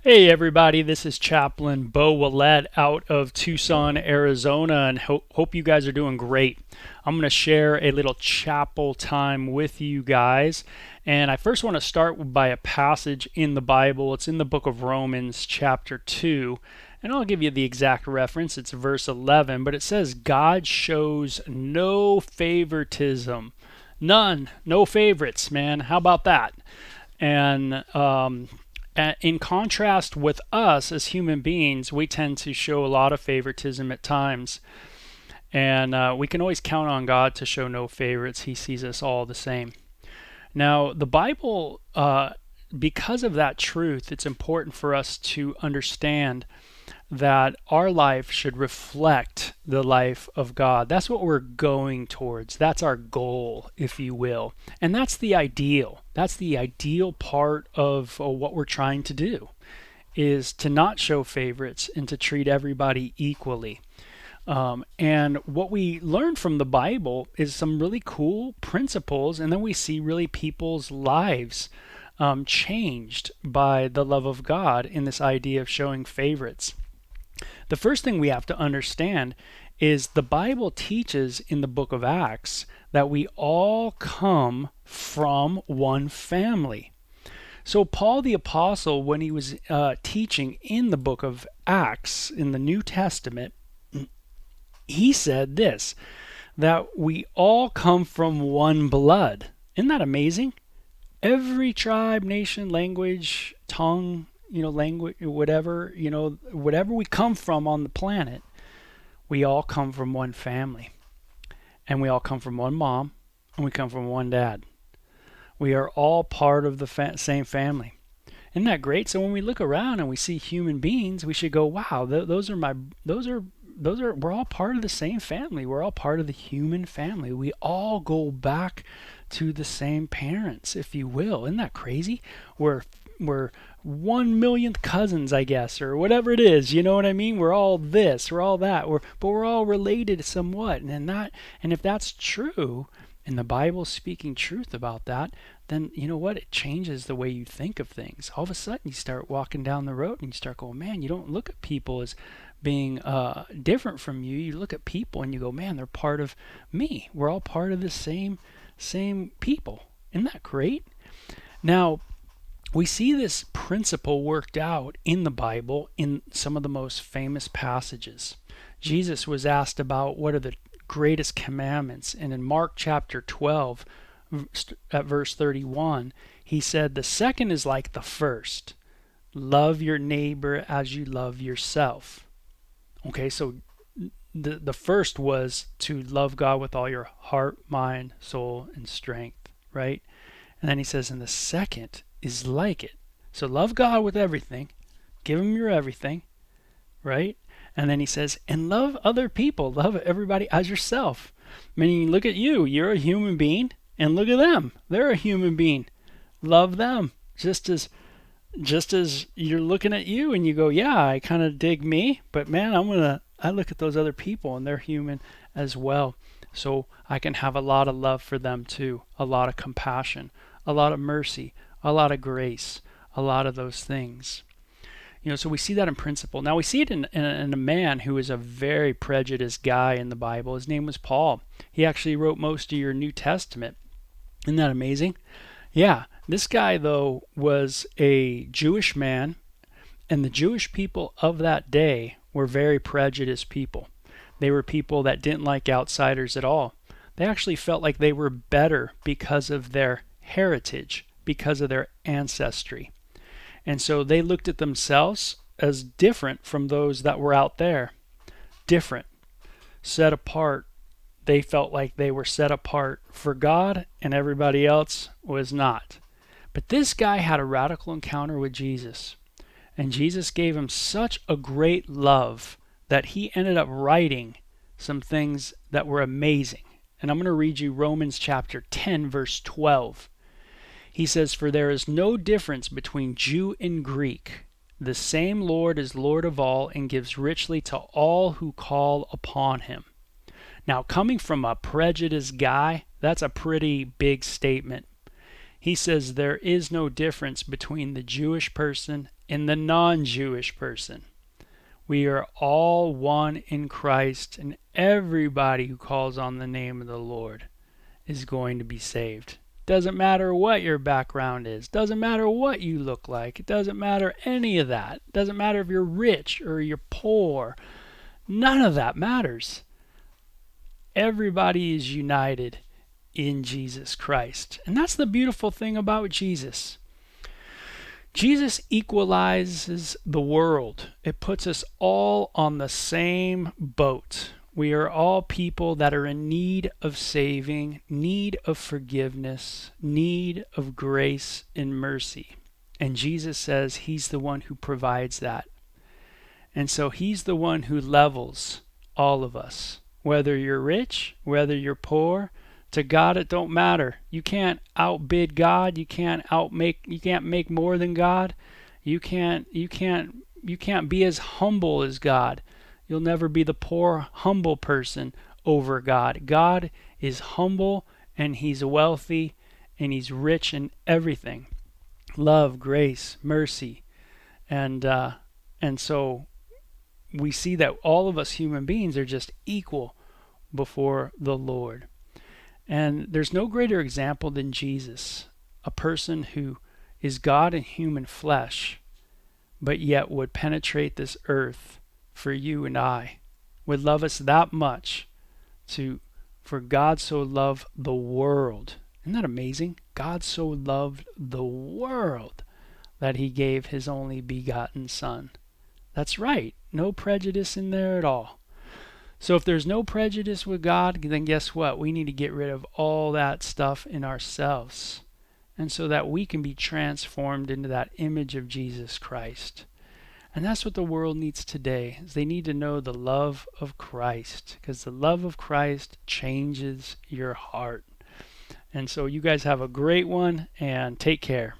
Hey everybody, this is Chaplain Bo Willette out of Tucson, Arizona, and hope you guys are doing great. I'm going to share a little chapel time with you guys. And I first want to start by a passage in the Bible. It's in the book of Romans, chapter 2. And I'll give you the exact reference. It's verse 11, but it says, God shows no favoritism. None. No favorites, man. How about that? And in contrast with us as human beings, we tend to show a lot of favoritism at times. And we can always count on God to show no favorites. He sees us all the same. Now, the Bible, because of that truth, it's important for us to understand that our life should reflect the life of God. That's what we're going towards. That's our goal, if you will. And that's the ideal. That's the ideal part of what we're trying to do, is to not show favorites and to treat everybody equally. And what we learn from the Bible is some really cool principles, and then we see really people's lives changed by the love of God in this idea of showing favorites. The first thing we have to understand is the Bible teaches in the book of Acts that we all come from one family. So Paul the Apostle, when he was teaching in the book of Acts in the New Testament, he said this, that we all come from one blood. Isn't that amazing? Every tribe, nation, language, tongue, language, whatever we come from on the planet, we all come from one family. And we all come from one mom, and we come from one dad. We are all part of the same family. Isn't that great? So when we look around and we see human beings, we should go, wow, we're all part of the same family. We're all part of the human family. We all go back to the same parents, if you will. Isn't that crazy? We're 1 millionth cousins, I guess, or whatever it is. You know what I mean? We're all this, we're all that, but we're all related somewhat. And if that's true, and the Bible's speaking truth about that, then you know what? It changes the way you think of things. All of a sudden, you start walking down the road and you start going, man, you don't look at people as being different from you. You look at people and you go, man, they're part of me. We're all part of the same people. Isn't that great? Now, we see this principle worked out in the Bible in some of the most famous passages. Jesus was asked about what are the greatest commandments, and in Mark chapter 12 at verse 31, he said, the second is like the first. Love your neighbor as you love yourself. Okay, so the first was to love God with all your heart, mind, soul, and strength, right? And then he says, and the second is like it. So love God with everything. Give him your everything, right? And then he says, and love other people. Love everybody as yourself. Meaning, look at you. You're a human being, and look at them. They're a human being. Love them just as you're looking at you and you go, yeah, I kind of dig me, but man, I look at those other people and they're human as well. So I can have a lot of love for them too, a lot of compassion, a lot of mercy, a lot of grace, a lot of those things. So we see that in principle. Now we see it in a man who is a very prejudiced guy in the Bible. His name was Paul. He actually wrote most of your New Testament. Isn't that amazing? Yeah. This guy, though, was a Jewish man, and the Jewish people of that day were very prejudiced people. They were people that didn't like outsiders at all. They actually felt like they were better because of their heritage, because of their ancestry. And so they looked at themselves as different from those that were out there. Different, set apart. They felt like they were set apart for God, and everybody else was not. But this guy had a radical encounter with Jesus. And Jesus gave him such a great love that he ended up writing some things that were amazing. And I'm going to read you Romans chapter 10, verse 12. He says, for there is no difference between Jew and Greek. The same Lord is Lord of all and gives richly to all who call upon him. Now, coming from a prejudiced guy, that's a pretty big statement. He says there is no difference between the Jewish person and the non-Jewish person. We are all one in Christ, and everybody who calls on the name of the Lord is going to be saved. Doesn't matter what your background is. Doesn't matter what you look like. It doesn't matter any of that. It doesn't matter if you're rich or you're poor. None of that matters. Everybody is united in Jesus Christ. And that's the beautiful thing about Jesus. Jesus equalizes the world. It puts us all on the same boat. We are all people that are in need of saving, need of forgiveness, need of grace and mercy. And Jesus says he's the one who provides that. And so he's the one who levels all of us. Whether you're rich, whether you're poor, to God it don't matter. You can't outbid God. You can't make more than God. You can't be as humble as God. You'll never be the poor, humble person over God. God is humble and he's wealthy and he's rich in everything. Love, grace, mercy. And so we see that all of us human beings are just equal before the Lord. And there's no greater example than Jesus, a person who is God in human flesh, but yet would penetrate this earth for you and I, would love us that much for God so loved the world. Isn't that amazing? God so loved the world that he gave his only begotten Son. That's right. No prejudice in there at all. So if there's no prejudice with God, then guess what? We need to get rid of all that stuff in ourselves. And so that we can be transformed into that image of Jesus Christ. And that's what the world needs today. Is they need to know the love of Christ. Because the love of Christ changes your heart. And so you guys have a great one and take care.